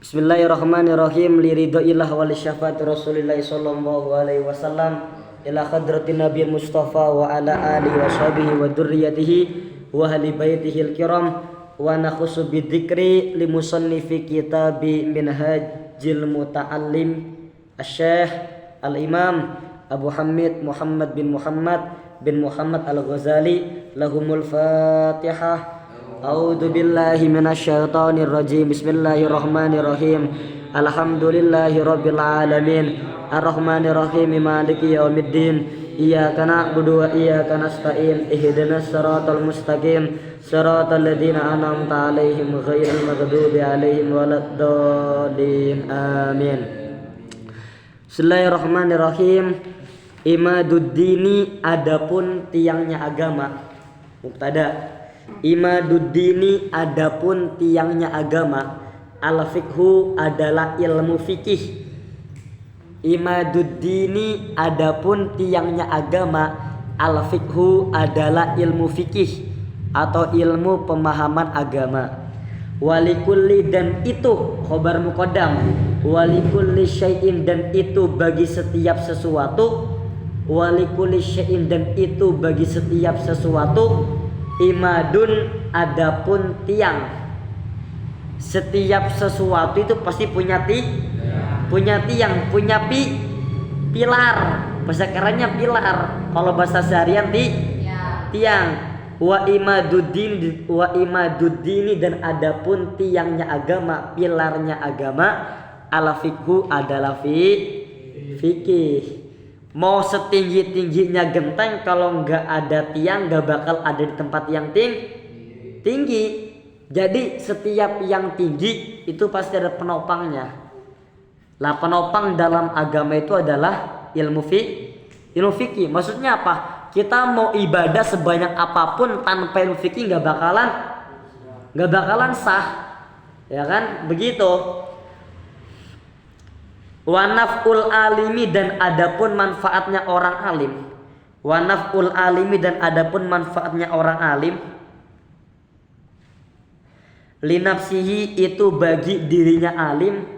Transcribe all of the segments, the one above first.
Bismillahirrahmanirrahim. Liridhoillah wal syafaati Rasulillah sallallahu alaihi wasallam ila hadratin Nabi Mustafa wa ala alihi wa sahbihi wa dzurriyyatihi wa ahli baitihi al-kiram wa nakhusu bidzikri li musannifi kitabi Minhajil Muta'allim Asy-Syaikh Al-Imam Abu Hamid Muhammad bin Muhammad Al-Ghazali lahumul Fatihah. A'udzu billahi minasyaitonir rajim. Bismillahirrahmanirrahim. Alhamdulillahirabbil alamin. Arrahmanir rahim. Maliki yaumiddin. Iyyaka na'budu wa iyyaka nasta'in. Ihdinas siratal mustaqim. Siratal ladzina an'amta 'alaihim ghairil maghdubi 'alaihim waladdallin. Amin. Bismillahirrahmanirrahim. Imaduddini, adapun tiangnya agama. Mubtada. Imaduddini, adapun tiangnya agama. Al-fiqhu adalah ilmu fikih. Imaduddini, adapun tiangnya agama. Al-fiqhu adalah ilmu fikih atau ilmu pemahaman agama. Walikulli, dan itu khobar muqaddam. Walikulli syai'in, dan itu bagi setiap sesuatu. Walikulli syai'in, dan itu bagi setiap sesuatu. Imadun, adapun tiang. Setiap sesuatu itu pasti punya tiang, punya pilar. Bahasa kerennya pilar. Kalau bahasa seharian tiang. Wa imaduddini, dan adapun tiangnya agama, pilarnya agama. Al-fiqhu adalah fikih. Mau setinggi-tingginya genteng, kalau nggak ada tiang nggak bakal ada di tempat yang tinggi. Jadi setiap yang tinggi itu pasti ada penopangnya. Lah penopang dalam agama itu adalah ilmu fikih. Maksudnya apa? Kita mau ibadah sebanyak apapun tanpa ilmu fikih nggak bakalan sah, ya kan? Begitu. Wa naf'ul alimi, dan adapun manfaatnya orang alim. Wa naf'ul alimi, dan adapun manfaatnya orang alim. Linafsihi, itu bagi dirinya alim.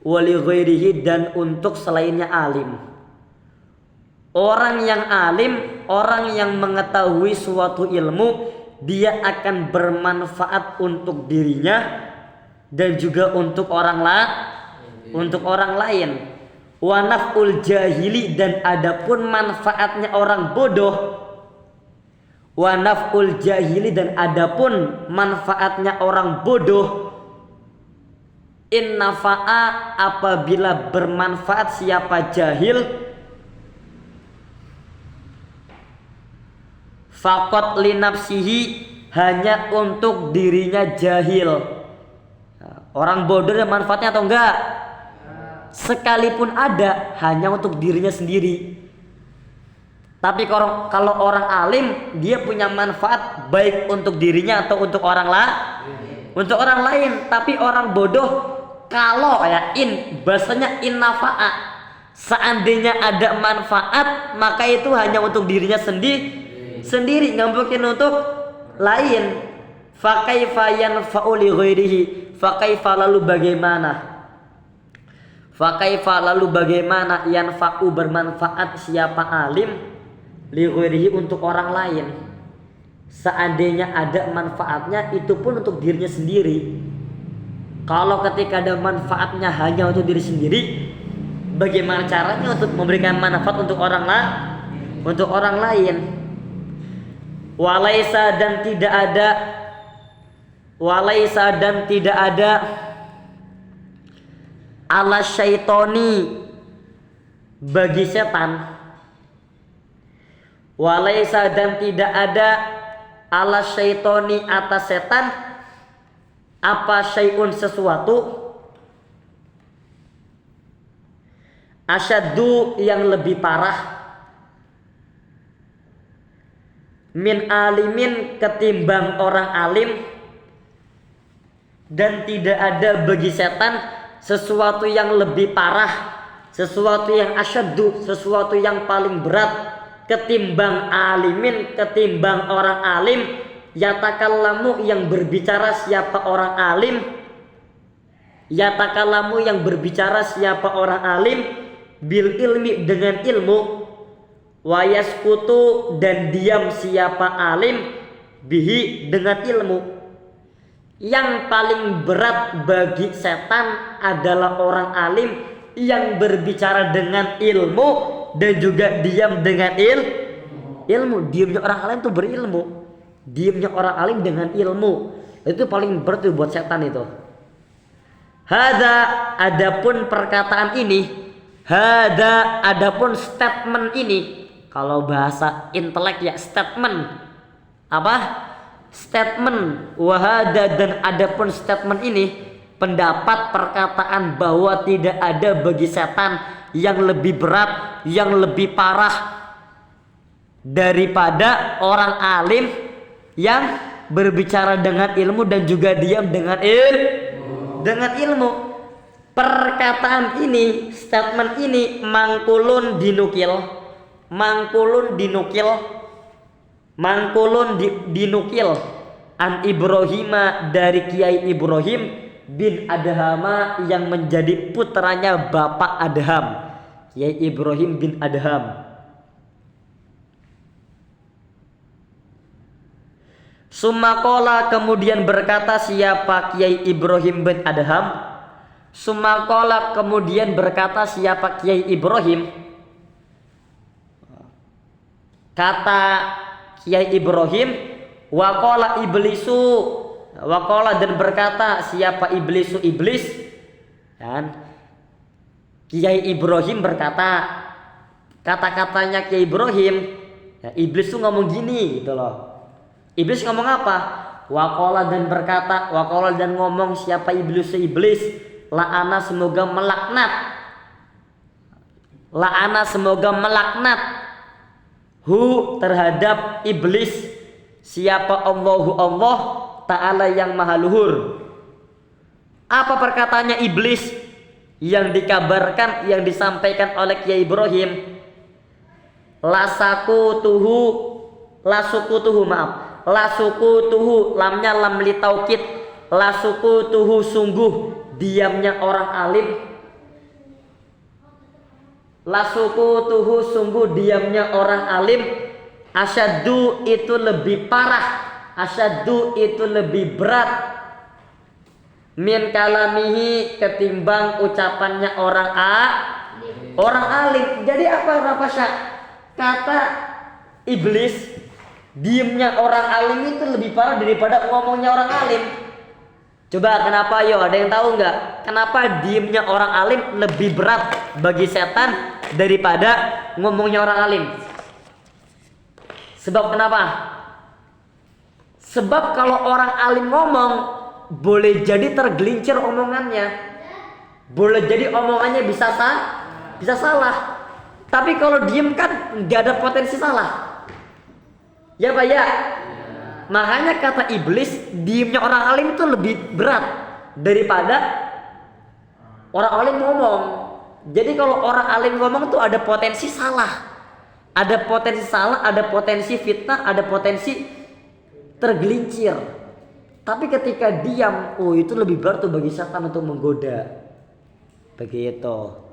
Wali ghairihi, dan untuk selainnya alim. Orang yang alim, orang yang mengetahui suatu ilmu, dia akan bermanfaat untuk dirinya dan juga untuk orang lain. Wa naf'ul jahili, dan adapun manfaatnya orang bodoh. Wa naf'ul jahili, dan adapun manfaatnya orang bodoh. In nafa'a, apabila bermanfaat siapa jahil. Faqat li nafsihi, hanya untuk dirinya jahil. Orang bodoh ada manfaatnya atau enggak? Sekalipun ada, hanya untuk dirinya sendiri. Tapi kalau orang alim, dia punya manfaat baik untuk dirinya atau untuk orang lain. Tapi orang bodoh, kalau bahasanya in nafa'a, seandainya ada manfaat, maka itu hanya untuk dirinya sendiri, nggak mungkin untuk lain. Fa kaifa yanfa'u li ghairihi, fa kaifa, lalu bagaimana? Fakaifa, lalu bagaimana yanfa'u, bermanfaat siapa alim, li ghairihi, untuk orang lain. Seandainya ada manfaatnya, itu pun untuk dirinya sendiri. Kalau ketika ada manfaatnya hanya untuk diri sendiri, bagaimana caranya untuk memberikan manfaat untuk orang lain? Walaisa, dan tidak ada ala syaitoni, bagi setan. Walaisa, dan tidak ada ala syaitoni, atas setan. Apa syai'un, sesuatu. Asyaddu, yang lebih parah. Min alimin, ketimbang orang alim. Dan tidak ada bagi setan sesuatu yang lebih parah, sesuatu yang asyaddu, sesuatu yang paling berat ketimbang alimin, ketimbang orang alim. Yatakallamu, yang berbicara siapa orang alim. Yatakalamu yang berbicara siapa orang alim bil ilmi dengan ilmu, wa yaskutu dan diam siapa alim bihi dengan ilmu. Yang paling berat bagi setan adalah orang alim yang berbicara dengan ilmu dan juga diam dengan ilmu. Diamnya orang alim itu berilmu. Diamnya orang alim dengan ilmu. Itu paling berat tuh buat setan itu. Hada adapun perkataan ini, hada adapun statement ini. Kalau bahasa intelek ya statement. Apa? Statement. Wahada dan adapun statement ini, pendapat perkataan bahwa tidak ada bagi setan yang lebih berat, yang lebih parah daripada orang alim yang berbicara dengan ilmu dan juga diam dengan ilmu. Perkataan ini, statement ini mangkulun dinukil an Ibrahima dari Kiai Ibrahim bin Adhama yang menjadi putranya Bapak Adham, Kiai Ibrahim bin Adham. Sumakola kemudian berkata siapa Kiai Ibrahim bin Adham. Sumakola kemudian berkata siapa Kiai Ibrahim. Kata Kiai Ibrahim, wakola iblisu, wakola dan berkata siapa iblisu iblis. Dan Kiai Ibrahim berkata, kata-katanya Kiai Ibrahim, ya, iblis tuh ngomong gini gitu loh. Iblis ngomong apa? Wakola dan berkata, wakola dan ngomong siapa iblis la'ana semoga melaknat, la'ana semoga melaknat hu terhadap iblis siapa Allahu Allah Ta'ala yang maha luhur. Apa perkataannya iblis yang dikabarkan, yang disampaikan oleh Kiai Ibrahim? Lasukutuhu lamnya lam li taukid, lasukutuhu sungguh diamnya orang alim, lasukutuhu sungguh diamnya orang alim, asyaddu itu lebih parah, asyaddu itu lebih berat, min kalamihi ketimbang ucapannya orang alim. Jadi apa Syah? Kata iblis, diamnya orang alim itu lebih parah daripada ngomongnya orang alim. Coba kenapa? Yo, ada yang tahu nggak? Kenapa diamnya orang alim lebih berat bagi setan daripada ngomongnya orang alim? Sebab kenapa? Sebab kalau orang alim ngomong, boleh jadi tergelincir omongannya, boleh jadi omongannya bisa salah. Tapi kalau diem kan nggak ada potensi salah. Ya Pak ya. Makanya kata iblis, diemnya orang alim itu lebih berat daripada orang alim ngomong. Jadi kalau orang alim ngomong tuh ada potensi salah. Ada potensi salah, ada potensi fitnah, ada potensi tergelincir. Tapi ketika diam, oh itu lebih berat tuh bagi setan untuk menggoda. Begitu.